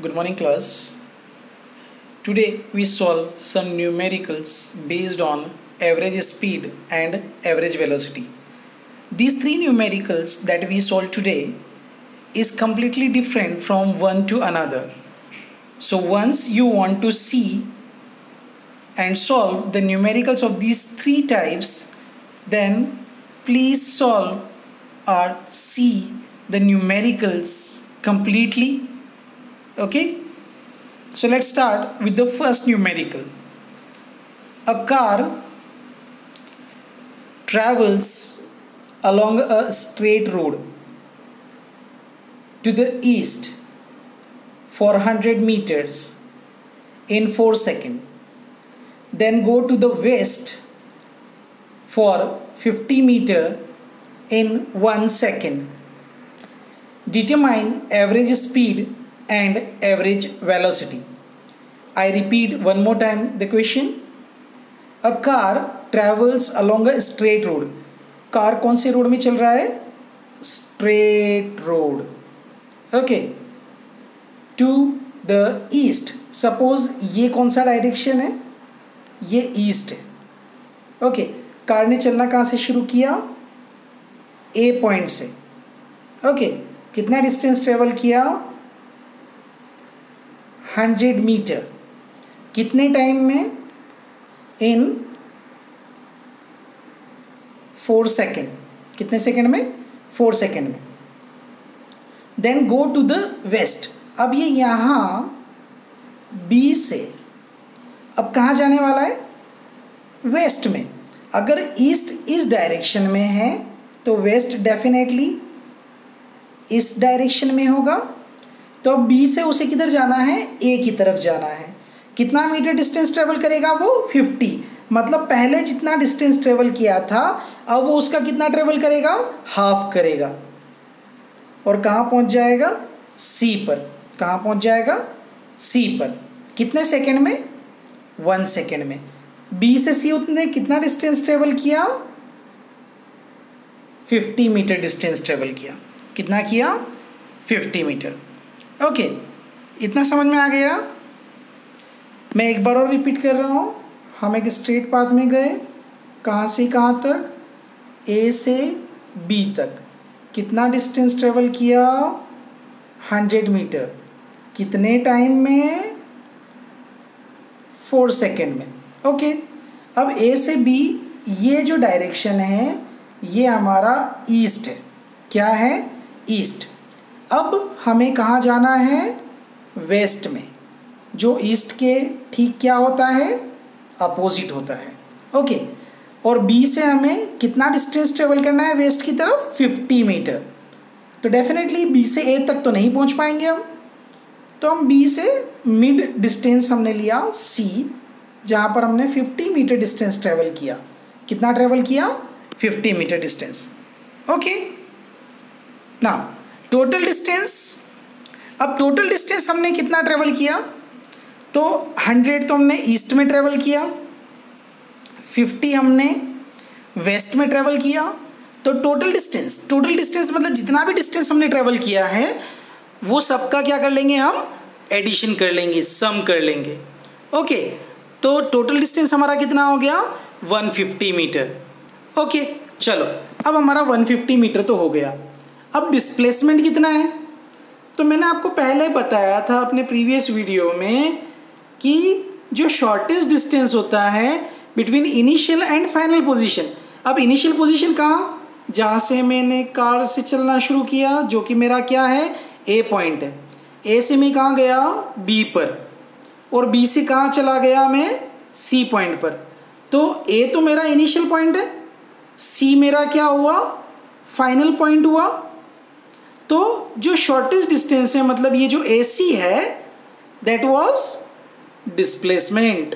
Good morning, class. Today we solve some numericals based on average speed and average velocity. These three numericals that we solve today is completely different from one to another. So once you want to see and solve the numericals of these three types, then please solve or see the numericals completely. Okay, so let's start with the first numerical. A car travels along a straight road to the east for 100 meters in 4 seconds, then go to the west for 50 meters in 1 second. Determine average speed and average velocity. I repeat one more time the question. A car travels along a straight road. Car कौन से road में चल रहा है? Straight road. Okay, to the east. Suppose ये कौन सा direction है? ये ईस्ट है. ओके, कार ने चलना कहाँ से शुरू किया? ए पॉइंट से. ओके, कितना डिस्टेंस ट्रेवल किया? 100 मीटर. कितने टाइम में? इन 4 सेकेंड. कितने सेकेंड में? 4 सेकेंड में. Then go to the west. अब ये यहाँ बी से अब कहाँ जाने वाला है? वेस्ट में. अगर ईस्ट इस डायरेक्शन में है तो वेस्ट डेफिनेटली इस डायरेक्शन में होगा. तो अब बी से उसे किधर जाना है? ए की तरफ जाना है. कितना मीटर डिस्टेंस ट्रेवल करेगा वो? 50. मतलब पहले जितना डिस्टेंस ट्रेवल किया था अब वो उसका कितना ट्रेवल करेगा? हाफ करेगा. और कहाँ पहुँच जाएगा? सी पर. कहाँ पहुँच जाएगा? सी पर. कितने सेकंड में? 1 सेकंड में. बी से सी उतने कितना डिस्टेंस ट्रेवल किया? 50 मीटर डिस्टेंस ट्रेवल किया. कितना किया? 50 मीटर. ओके, इतना समझ में आ गया? मैं एक बार और रिपीट कर रहा हूँ. हम एक स्ट्रेट पाथ में गए. कहाँ से कहाँ तक? ए से बी तक. कितना डिस्टेंस ट्रेवल किया? 100 मीटर. कितने टाइम में? 4 सेकेंड में. ओके, अब ए से बी ये जो डायरेक्शन है ये हमारा ईस्ट है. क्या है? ईस्ट. अब हमें कहाँ जाना है? वेस्ट में. जो ईस्ट के ठीक क्या होता है? अपोजिट होता है. ओके, और बी से हमें कितना डिस्टेंस ट्रेवल करना है वेस्ट की तरफ? 50 मीटर. तो डेफिनेटली बी से ए तक तो नहीं पहुंच पाएंगे हम. तो हम बी से मिड डिस्टेंस हमने लिया सी, जहाँ पर हमने 50 मीटर डिस्टेंस ट्रेवल किया. कितना ट्रेवल किया? 50 मीटर डिस्टेंस. ओके, ना टोटल डिस्टेंस. अब टोटल डिस्टेंस हमने कितना ट्रेवल किया? तो 100 तो हमने ईस्ट में ट्रेवल किया, 50 हमने वेस्ट में ट्रेवल किया. तो टोटल डिस्टेंस मतलब जितना भी डिस्टेंस हमने ट्रेवल किया है वो सबका क्या कर लेंगे? हम एडिशन कर लेंगे, सम कर लेंगे. ओके, तो टोटल डिस्टेंस हमारा कितना हो गया? 150 मीटर. ओके, चलो अब हमारा 150 मीटर तो हो गया. अब डिस्प्लेसमेंट कितना है? तो मैंने आपको पहले बताया था अपने प्रीवियस वीडियो में कि जो शॉर्टेस्ट डिस्टेंस होता है between initial and final position. अब इनिशियल पोजीशन कहाँ? जहाँ से मैंने कार से चलना शुरू किया, जो कि मेरा क्या है? ए पॉइंट है. ए से मैं कहाँ गया? बी पर. और बी से कहाँ चला गया मैं? सी पॉइंट पर. तो ए तो मेरा इनिशियल पॉइंट है, सी मेरा क्या हुआ? फाइनल पॉइंट हुआ. तो जो शॉर्टेस्ट डिस्टेंस है मतलब ये जो ए सी है दैट वाज डिस्प्लेसमेंट.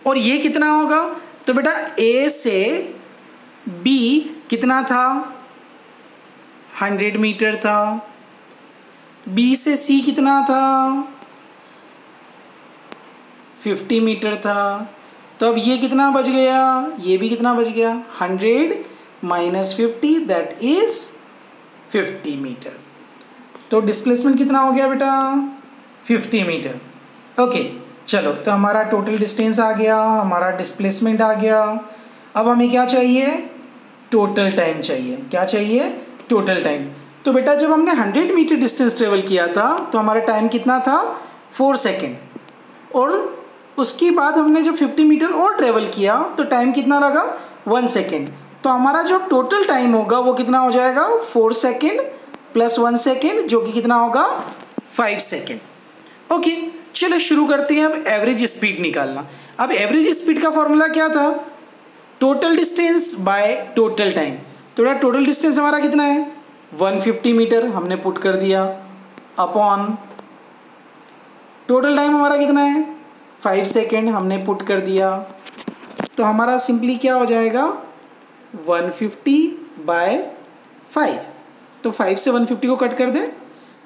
और ये कितना होगा? तो बेटा ए से बी कितना था? 100 मीटर था. बी से सी कितना था? 50 मीटर था. तो अब ये कितना बच गया? ये भी कितना बच गया? 100 माइनस 50 दैट इज 50 मीटर. तो डिस्प्लेसमेंट कितना हो गया बेटा? 50 मीटर। ओके चलो, तो हमारा टोटल डिस्टेंस आ गया, हमारा डिस्प्लेसमेंट आ गया। अब हमें क्या चाहिए? टोटल टाइम चाहिए। क्या चाहिए? Total time. तो बेटा जब हमने 100 मीटर डिस्टेंस ट्रेवल किया था तो हमारा टाइम कितना था? 4 सेकेंड। और उसके बाद हमने जब 50 मीटर और ट्रेवल किया तो टाइम कितना लगा? 1 सेकेंड। तो हमारा जो टोटल टाइम होगा वो कितना हो जाएगा? 4 सेकेंड प्लस 1 सेकेंड, जो कि कितना होगा? 5 सेकेंड। ओके चलो शुरू करते हैं अब एवरेज स्पीड निकालना। अब एवरेज स्पीड का फॉर्मूला क्या था? Total distance by total time. तो बेटा टोटल डिस्टेंस हमारा कितना है? 150 मीटर हमने पुट कर दिया, अपॉन टोटल टाइम हमारा कितना है? 5 सेकेंड हमने पुट कर दिया। तो हमारा सिंपली क्या हो जाएगा? 150/5। तो 5 से 150 को कट कर दें,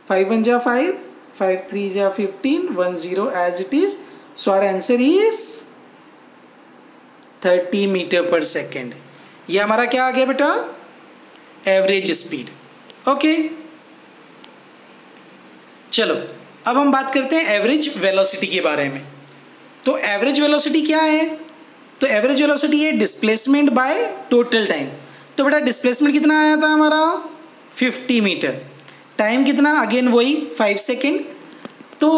5 1 जा 5, 5 3 जा 15, 1 0 as it is. So our answer is 30 meter per second. ये हमारा क्या आ गया बेटा? Average speed. ओके चलो अब हम बात करते हैं एवरेज वेलोसिटी के बारे में। तो एवरेज वेलोसिटी क्या है? तो एवरेज वेलोसिटी है डिस्प्लेसमेंट बाय टोटल टाइम। तो बेटा डिस्प्लेसमेंट कितना आया था हमारा? 50 मीटर। टाइम कितना? अगेन वही 5 सेकेंड। तो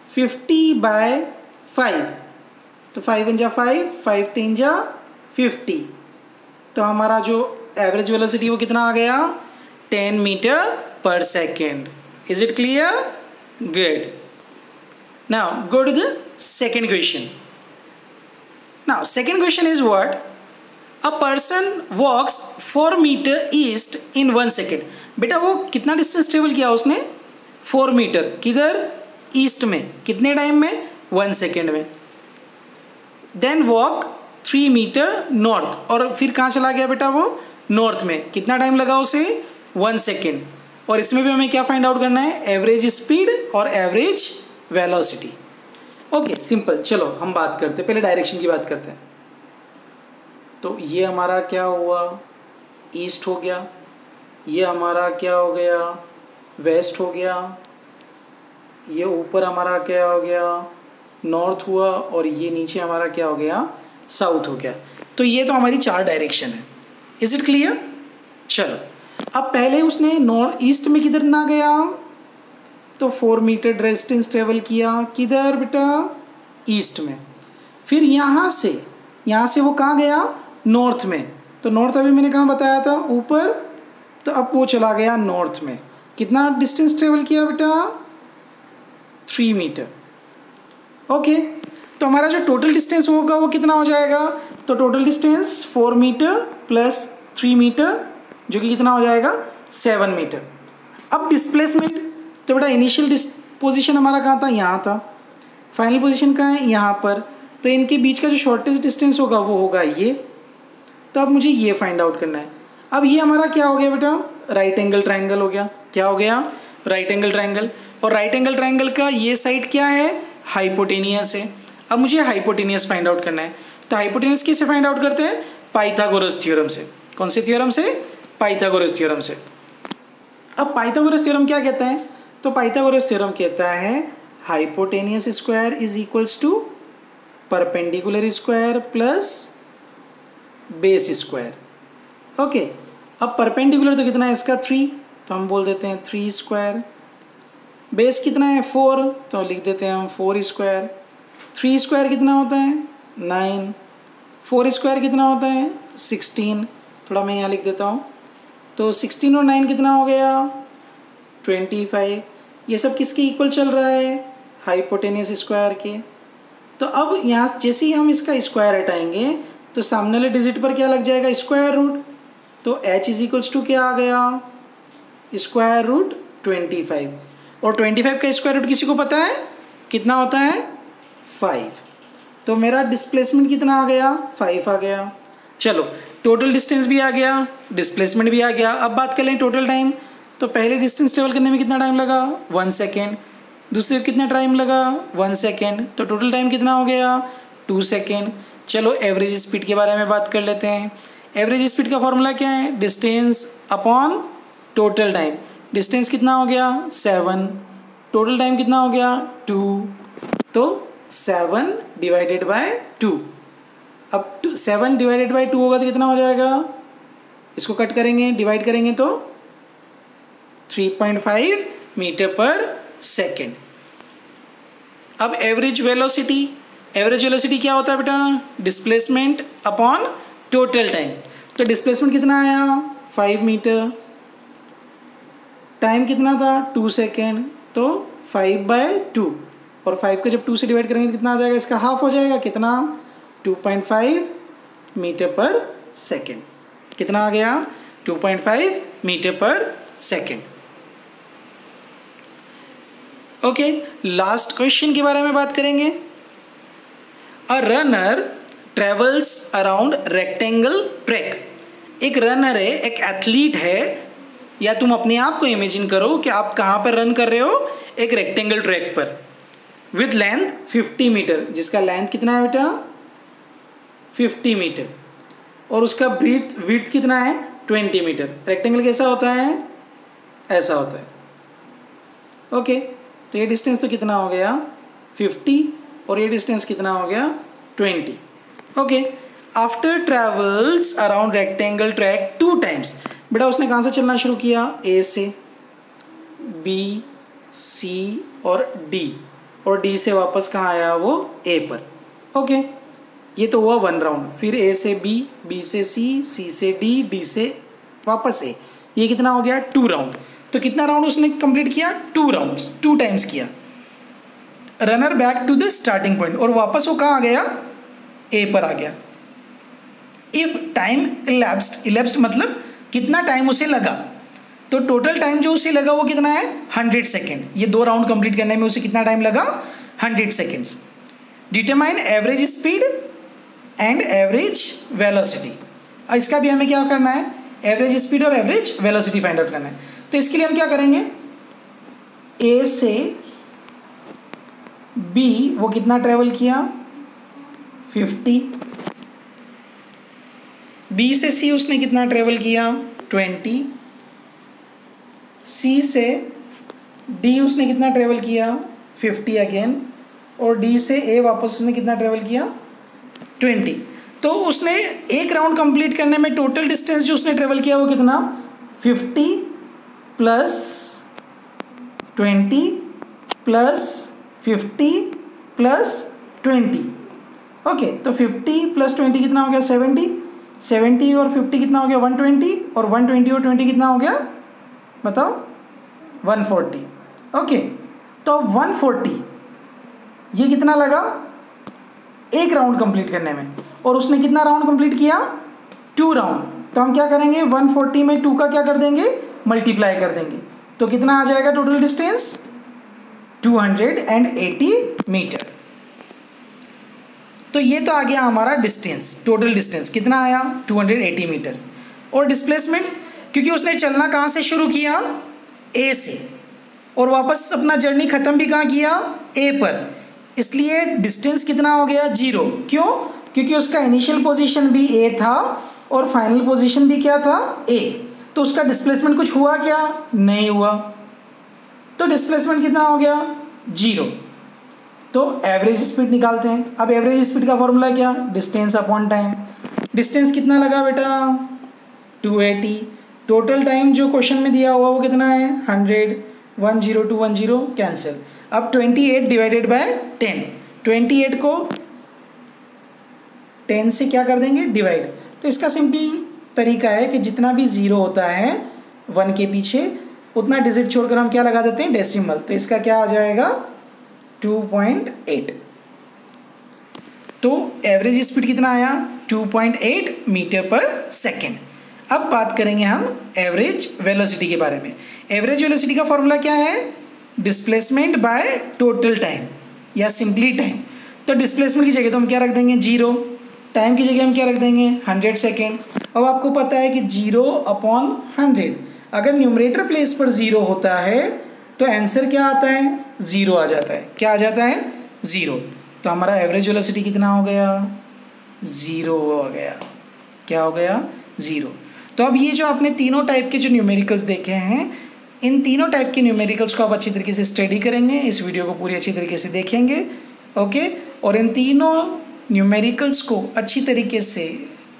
50/5, तो 5 1 जा 5, 5 3 जा 50। तो हमारा जो एवरेज वेलोसिटी वो कितना आ गया? 10 meter per second. Is it clear? Good. Now go to the second question. Now second question is what? A person walks 4 meter east in 1 second. बेटा वो कितना डिस्टेंस ट्रेवल किया उसने? 4 मीटर। किधर? ईस्ट में। कितने टाइम में? 1 सेकेंड में। देन वॉक 3 मीटर नॉर्थ, और फिर कहाँ चला गया बेटा वो? नॉर्थ में। कितना टाइम लगा उसे? 1 सेकेंड। और इसमें भी हमें क्या फाइंड आउट करना है? एवरेज स्पीड और एवरेज वेलोसिटी। Okay simple. चलो हम बात करते हैं, पहले डायरेक्शन की बात करते हैं। तो ये हमारा क्या हुआ? ईस्ट हो गया। ये हमारा क्या हो गया? वेस्ट हो गया। ये ऊपर हमारा क्या हो गया? नॉर्थ हुआ। और ये नीचे हमारा क्या हो गया? साउथ हो गया। तो ये तो हमारी 4 डायरेक्शन है। Is it clear? चलो अब पहले उसने नॉर्थ ईस्ट में किधर ना गया? तो 4 मीटर डिस्टेंस ट्रेवल किया। किधर बेटा? ईस्ट में। फिर यहाँ से वो कहाँ गया? नॉर्थ में। तो नॉर्थ अभी मैंने कहाँ बताया था? ऊपर। तो अब वो चला गया नॉर्थ में। कितना डिस्टेंस ट्रेवल किया बेटा? 3 मीटर। ओके तो हमारा जो टोटल डिस्टेंस होगा वो कितना हो जाएगा? तो total distance 4 meter plus 3 meter, जो कि कितना हो जाएगा? 7 मीटर। अब डिस्प्लेसमेंट, तो बेटा इनिशियल पोजीशन हमारा कहाँ था? यहाँ था। फाइनल पोजीशन कहाँ है? यहाँ पर। तो इनके बीच का जो शॉर्टेस्ट डिस्टेंस होगा वो होगा ये। तो अब मुझे ये फाइंड आउट करना है। अब ये हमारा क्या हो गया बेटा? राइट एंगल ट्रायंगल हो गया। क्या हो गया? Right angle triangle. और राइट एंगल ट्रायंगल का ये साइड क्या है? हाइपोटेनियस है। अब मुझे हाइपोटेनियस फाइंड आउट करना है। तो हाइपोटेनियस कैसे फाइंड आउट करते हैं? पाइथागोरस थ्योरम से। कौन से थ्योरम से? पाइथागोरस थ्योरम से। अब पाइथागोरस थ्योरम क्या कहता है? तो पाइथागोरस थ्योरम कहता है hypotenuse square is equals to perpendicular square plus base square. Okay अब परपेंडिकुलर तो कितना है इसका? 3, तो हम बोल देते हैं 3 स्क्वायर। बेस कितना है? 4, तो लिख देते हैं हम 4 स्क्वायर। 3 स्क्वायर कितना होता है? 9। 4 स्क्वायर कितना होता है? 16। थोड़ा मैं यहाँ लिख देता हूँ। तो 16 और 9 कितना हो गया? 25। ये सब किसके इक्वल चल रहा है? हाइपोटेनियस स्क्वायर के। तो अब यहाँ जैसे ही हम इसका स्क्वायर हटाएंगे तो सामने वाले डिजिट पर क्या लग जाएगा? Square root. तो h इज इक्वल्स टू क्या आ गया? Square root 25। और 25 का स्क्वायर रूट किसी को पता है कितना होता है? 5। तो मेरा डिस्प्लेसमेंट कितना आ गया? 5 आ गया। चलो टोटल डिस्टेंस भी आ गया, डिस्प्लेसमेंट भी आ गया। अब बात कर लें टोटल टाइम। तो पहले डिस्टेंस ट्रेवल करने में कितना टाइम लगा? 1 सेकेंड। दूसरे कितना टाइम लगा? 1 सेकेंड। तो टोटल टाइम कितना हो गया? 2 सेकेंड। चलो एवरेज स्पीड के बारे में बात कर लेते हैं। एवरेज स्पीड का फॉर्मूला क्या है? Distance upon total time. Distance कितना हो गया? 7 टोटल टाइम कितना हो गया 2, तो 7 डिवाइडेड बाय 2। अब 7 डिवाइडेड बाय 2 होगा तो कितना हो जाएगा, इसको कट करेंगे डिवाइड करेंगे तो 3.5 मीटर पर सेकेंड। अब एवरेज वेलोसिटी क्या होता है बेटा, डिस्प्लेसमेंट अपॉन टोटल टाइम। तो डिस्प्लेसमेंट कितना आया 5 मीटर, टाइम कितना था 2 सेकेंड, तो 5/2 और 5 को जब 2 से डिवाइड करेंगे तो कितना आ जाएगा, इसका हाफ हो जाएगा, कितना 2.5 मीटर पर सेकेंड। कितना आ गया 2.5 metre per second. Okay, last question के बारे में बात करेंगे। A runner travels around rectangle track. एक रनर है, एक एथलीट है, या तुम अपने आप को इमेजिन करो कि आप कहाँ पर रन कर रहे हो, एक रेक्टेंगल ट्रैक पर, विथ लेंथ 50 मीटर, जिसका लेंथ कितना है बेटा 50 मीटर, और उसका विड्थ कितना है 20 मीटर। रेक्टेंगल कैसा होता है, ऐसा होता है। ओके, तो ये डिस्टेंस तो कितना हो गया 50 और ये डिस्टेंस कितना हो गया 20। Okay, after travels around rectangle track 2 times. बेटा उसने कहाँ से चलना शुरू किया, ए से, बी, सी और डी, और डी से वापस कहाँ आया वो ए पर। ओके, ये तो हुआ 1 राउंड। फिर ए से बी, बी से सी, सी से डी, डी से वापस ए। ये कितना हो गया 2 राउंड। तो कितना राउंड उसने कंप्लीट किया 2 राउंड्स, 2 टाइम्स किया। Runner back to the starting point, और वापस वो कहाँ आ गया ए पर आ गया। इफ टाइम इलेप्स्ड मतलब कितना टाइम उसे लगा, तो टोटल टाइम जो उसे लगा वो कितना है 100 सेकेंड। ये 2 राउंड कंप्लीट करने में उसे कितना टाइम लगा 100 seconds. Determine average speed and average velocity. और इसका भी हमें क्या करना है, एवरेज स्पीड और एवरेज वेलोसिटी फाइंड आउट करना है। तो इसके लिए हम क्या करेंगे, ए से बी वो कितना ट्रेवल किया 50, बी से सी उसने कितना ट्रेवल किया 20, सी से डी उसने कितना ट्रेवल किया 50 अगेन, और डी से ए वापस उसने कितना ट्रेवल किया 20। तो उसने एक राउंड कंप्लीट करने में टोटल डिस्टेंस जो उसने ट्रेवल किया वो कितना 50 प्लस 20 प्लस 50 प्लस 20। ओके, तो 50 प्लस 20 कितना हो गया 70, 70 और 50 कितना हो गया 120, और 120 और 20 कितना हो गया बताओ 140। ओके, तो 140 ये कितना लगा एक राउंड कंप्लीट करने में, और उसने कितना राउंड कंप्लीट किया 2 राउंड। तो हम क्या करेंगे 140 में 2 का क्या कर देंगे मल्टीप्लाई कर देंगे, तो कितना आ जाएगा टोटल डिस्टेंस 280 मीटर। तो ये तो आ गया हमारा डिस्टेंस, टोटल डिस्टेंस कितना आया 280 मीटर। और डिस्प्लेसमेंट, क्योंकि उसने चलना कहाँ से शुरू किया ए से, और वापस अपना जर्नी ख़त्म भी कहाँ किया ए पर, इसलिए डिस्टेंस कितना हो गया 0। क्यों, क्योंकि उसका इनिशियल पोजीशन भी ए था और फाइनल पोजीशन भी क्या था ए। तो उसका डिस्प्लेसमेंट कुछ हुआ क्या, नहीं हुआ, तो डिस्प्लेसमेंट कितना हो गया 0। तो एवरेज स्पीड निकालते हैं। अब एवरेज स्पीड का फॉर्मूला क्या, डिस्टेंस अपॉन टाइम। डिस्टेंस कितना लगा बेटा 280, टोटल टाइम जो क्वेश्चन में दिया हुआ वो कितना है 100, 10 to 10 कैंसिल। अब 28 डिवाइडेड बाय 10, 28 को 10 से क्या कर देंगे डिवाइड। तो इसका सिंपल तरीका है कि जितना भी 0 होता है 1 के पीछे उतना डिजिट छोड़कर हम क्या लगा देते हैं डेसिमल। तो इसका क्या आ जाएगा 2.8। तो एवरेज स्पीड कितना आया 2.8 मीटर पर सेकेंड। अब बात करेंगे हम एवरेज वेलोसिटी के बारे में। एवरेज वेलोसिटी का फॉर्मूला क्या है, डिस्प्लेसमेंट बाय टोटल टाइम या सिंपली टाइम। तो डिस्प्लेसमेंट की जगह तो हम क्या रख देंगे 0, टाइम की जगह हम क्या रख देंगे 100 सेकेंड। अब आपको पता है कि 0/100, अगर न्यूमरेटर प्लेस पर 0 होता है तो आंसर क्या आता है 0 आ जाता है। क्या आ जाता है 0। तो हमारा एवरेज वेलोसिटी कितना हो गया 0 हो गया। क्या हो गया 0। तो अब ये जो आपने तीनों टाइप के जो न्यूमेरिकल्स देखे हैं इन तीनों टाइप के न्यूमेरिकल्स को आप अच्छी तरीके से स्टडी करेंगे, इस वीडियो को पूरी अच्छी तरीके से देखेंगे, ओके। और इन तीनों न्यूमेरिकल्स को अच्छी तरीके से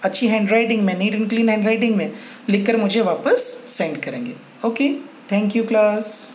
अच्छी हैंडराइटिंग में, नीट एंड क्लीन हैंडराइटिंग में लिखकर मुझे वापस सेंड करेंगे, ओके। Thank you class.